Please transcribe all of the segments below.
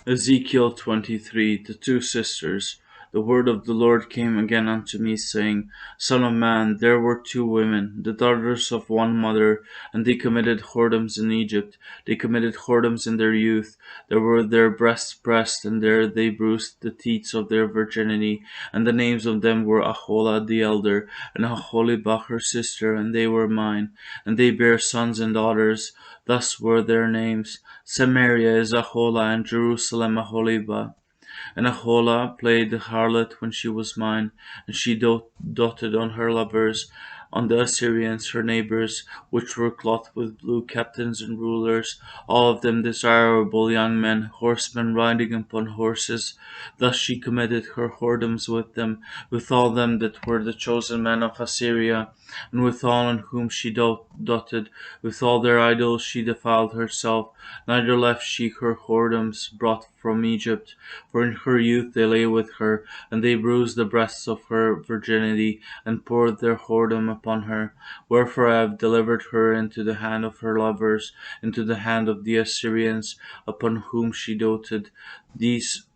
Ezekiel 23. The two sisters. The word of the Lord came again unto me, saying, Son of man, there were two women, the daughters of one mother, and they committed whoredoms in Egypt. They committed whoredoms in their youth. There were their breasts pressed, and there they bruised the teats of their virginity. And the names of them were Aholah the elder, and Aholibah her sister, and they were mine. And they bare sons and daughters. Thus were their names. Samaria is Aholah, and Jerusalem Aholibah. And Aholah played the harlot when she was mine, and she doted on her lovers, on the Assyrians her neighbors, which were clothed with blue, captains and rulers, all of them desirable young men, horsemen riding upon horses. Thus she committed her whoredoms with them, with all them that were the chosen men of Assyria, and with all on whom she doted, with all their idols she defiled herself, neither left she her whoredoms brought from Egypt. For in her youth they lay with her, and they bruised the breasts of her virginity, and poured their whoredom upon her. Wherefore I have delivered her into the hand of her lovers, into the hand of the Assyrians, upon whom she doted. These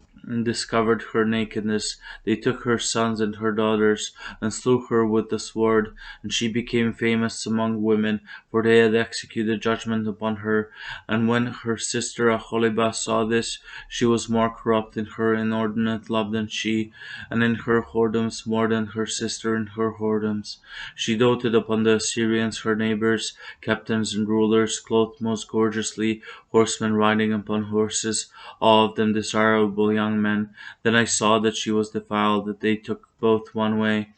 discovered her nakedness. They took her sons and her daughters, and slew her with the sword, and she became famous among women, for they had executed judgment upon her. And when her sister Aholibah saw this, she was more corrupt in her inordinate love than she, and in her whoredoms more than her sister in her whoredoms. She doted upon the Assyrians her neighbors, captains and rulers, clothed most gorgeously, horsemen riding upon horses, all of them desirable young men. Then I saw that she was defiled, that they took both one way,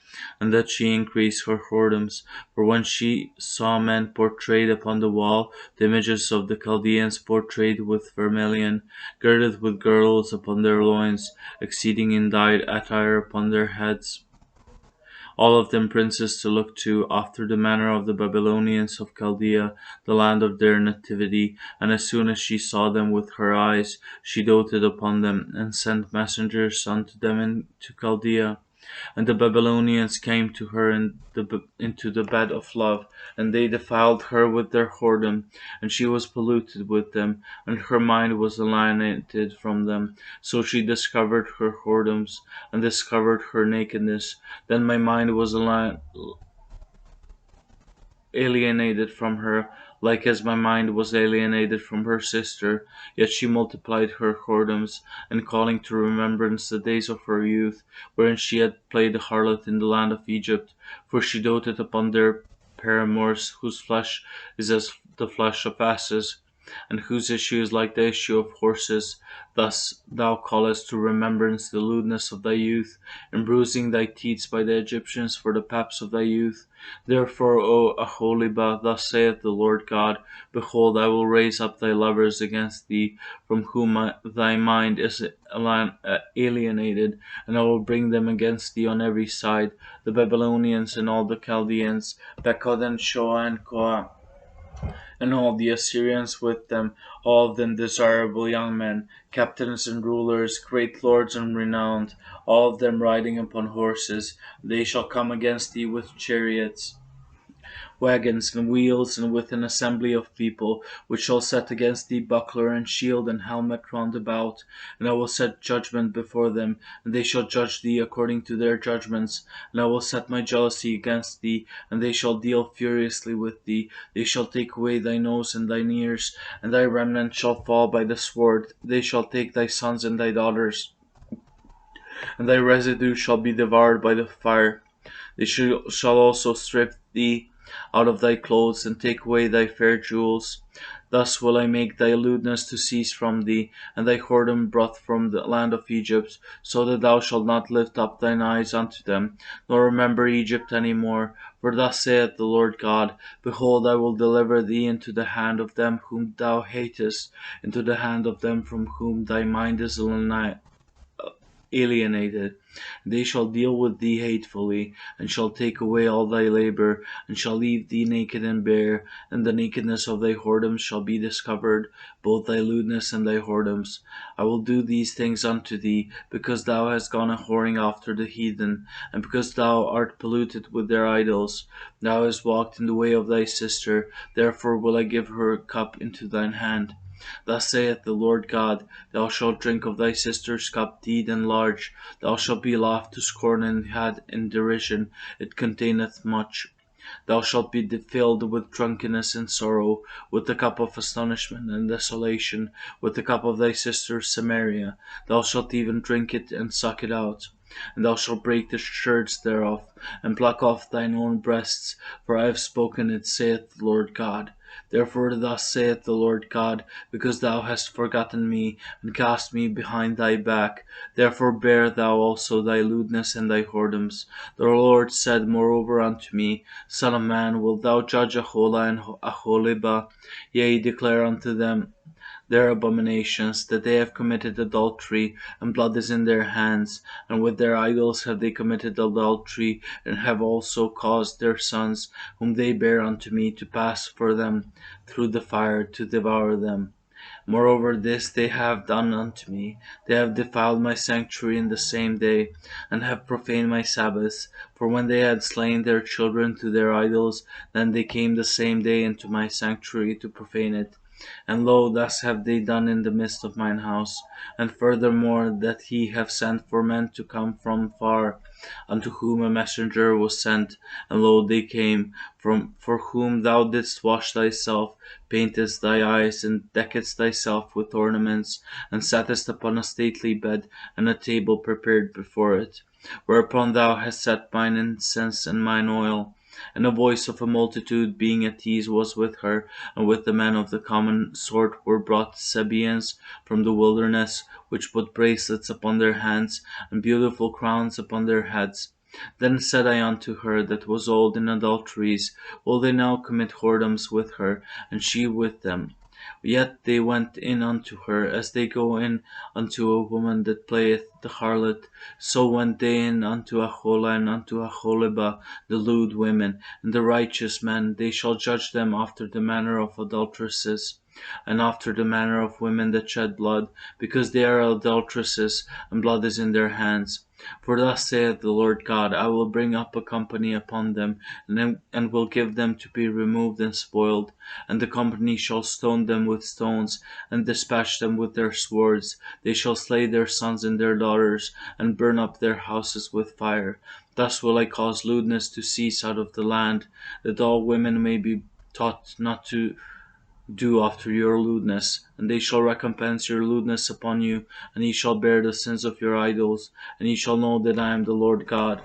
and that she increased her whoredoms. For when she saw men portrayed upon the wall, the images of the Chaldeans portrayed with vermilion, girded with girdles upon their loins, exceeding in dyed attire upon their heads, all of them princes to look to, after the manner of the Babylonians of Chaldea, the land of their nativity. And as soon as she saw them with her eyes, she doted upon them, and sent messengers unto them into Chaldea. And the Babylonians came to her into the bed of love, and they defiled her with their whoredom, and she was polluted with them, and her mind was alienated from them. So she discovered her whoredoms, and discovered her nakedness. Then my mind was alienated from her, like as my mind was alienated from her sister. Yet she multiplied her whoredoms, and calling to remembrance the days of her youth, wherein she had played the harlot in the land of Egypt. For she doted upon their paramours, whose flesh is as the flesh of asses, and whose issue is like the issue of horses. Thus thou callest to remembrance the lewdness of thy youth, and bruising thy teats by the Egyptians for the paps of thy youth. Therefore, O Aholibah, thus saith the Lord God, Behold, I will raise up thy lovers against thee, from whom thy mind is alienated, and I will bring them against thee on every side, the Babylonians and all the Chaldeans, Pekod and Shoa and Koa, and all the Assyrians with them, all of them desirable young men, captains and rulers, great lords and renowned, all of them riding upon horses. They shall come against thee with chariots, wagons, and wheels, and with an assembly of people, which shall set against thee buckler and shield and helmet round about. And I will set judgment before them, and they shall judge thee according to their judgments. And I will set my jealousy against thee, and they shall deal furiously with thee. They shall take away thy nose and thine ears, and thy remnant shall fall by the sword. They shall take thy sons and thy daughters, and thy residue shall be devoured by the fire. They shall also strip thee out of thy clothes, and take away thy fair jewels. Thus will I make thy lewdness to cease from thee, and thy whoredom brought from the land of Egypt, so that thou shalt not lift up thine eyes unto them, nor remember Egypt any more. For thus saith the Lord God, Behold, I will deliver thee into the hand of them whom thou hatest, into the hand of them from whom thy mind is alienated. They shall deal with thee hatefully, and shall take away all thy labor, and shall leave thee naked and bare, and the nakedness of thy whoredoms shall be discovered, both thy lewdness and thy whoredoms. I will do these things unto thee, because thou hast gone a whoring after the heathen, and because thou art polluted with their idols. Thou hast walked in the way of thy sister, therefore will I give her cup into thine hand. Thus saith the Lord God, Thou shalt drink of thy sister's cup, deed and large. Thou shalt be laughed to scorn and had in derision. It containeth much. Thou shalt be filled with drunkenness and sorrow, with the cup of astonishment and desolation, with the cup of thy sister Samaria. Thou shalt even drink it and suck it out. And thou shalt break the sherds thereof, and pluck off thine own breasts, for I have spoken it, saith the Lord God. Therefore thus saith the Lord God, because thou hast forgotten me, and cast me behind thy back, therefore bear thou also thy lewdness and thy whoredoms. The Lord said moreover unto me, Son of man, wilt thou judge Aholah and Aholibah? Yea, declare unto them their abominations, that they have committed adultery, and blood is in their hands, and with their idols have they committed adultery, and have also caused their sons, whom they bear unto me, to pass for them through the fire, to devour them. Moreover, this they have done unto me: they have defiled my sanctuary in the same day, and have profaned my Sabbaths. For when they had slain their children to their idols, then they came the same day into my sanctuary to profane it. And lo, thus have they done in the midst of mine house. And furthermore, that he have sent for men to come from far, unto whom a messenger was sent, and lo, they came, for whom thou didst wash thyself, paintest thy eyes, and deckest thyself with ornaments, and sattest upon a stately bed, and a table prepared before it, whereupon thou hast set mine incense and mine oil. And the voice of a multitude being at ease was with her, and with the men of the common sort were brought Sabaeans from the wilderness, which put bracelets upon their hands, and beautiful crowns upon their heads. Then said I unto her that was old in adulteries, Will they now commit whoredoms with her, and she with them? Yet they went in unto her, as they go in unto a woman that playeth the harlot. So went they in unto Aholah and unto Aholibah, the lewd women, and the righteous men. They shall judge them after the manner of adulteresses, and after the manner of women that shed blood, because they are adulteresses, and blood is in their hands. For thus saith the Lord God, I will bring up a company upon them, and will give them to be removed and spoiled. And the company shall stone them with stones, and dispatch them with their swords. They shall slay their sons and their daughters, and burn up their houses with fire. Thus will I cause lewdness to cease out of the land, that all women may be taught not to do after your lewdness, and they shall recompense your lewdness upon you, and ye shall bear the sins of your idols, and ye shall know that I am the Lord God.